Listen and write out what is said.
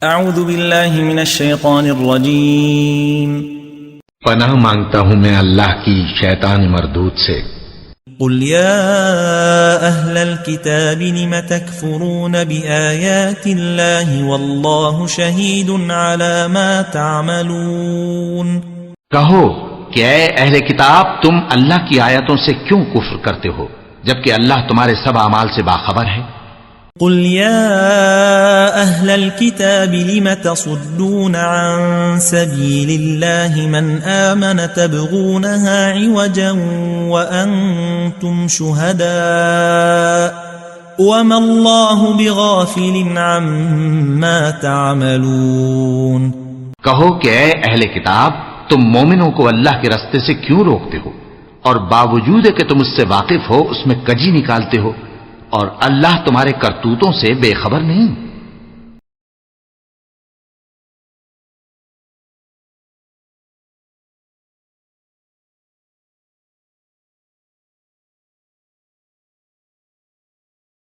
اعوذ باللہ من الشیطان الرجیم پناہ مانگتا ہوں میں اللہ کی شیطان مردود سے۔ قل یا اہل الكتاب لم تکفرون بآیات اللہ واللہ شہید علی ما تعملون۔ کہو کہ اے اہل کتاب تم اللہ کی آیتوں سے کیوں کفر کرتے ہو جبکہ اللہ تمہارے سب اعمال سے باخبر ہے۔ قل یا اہل الكتاب لم تصدون عن سبیل اللہ من آمن تبغونها عوجا وانتم شہداء وما اللہ بغافل عما تعملون۔ کہو کہ اے اہل کتاب تم مومنوں کو اللہ کے رستے سے کیوں روکتے ہو اور باوجود کہ تم اس سے واقف ہو اس میں کجی نکالتے ہو اور اللہ تمہارے کرتوتوں سے بے خبر نہیں۔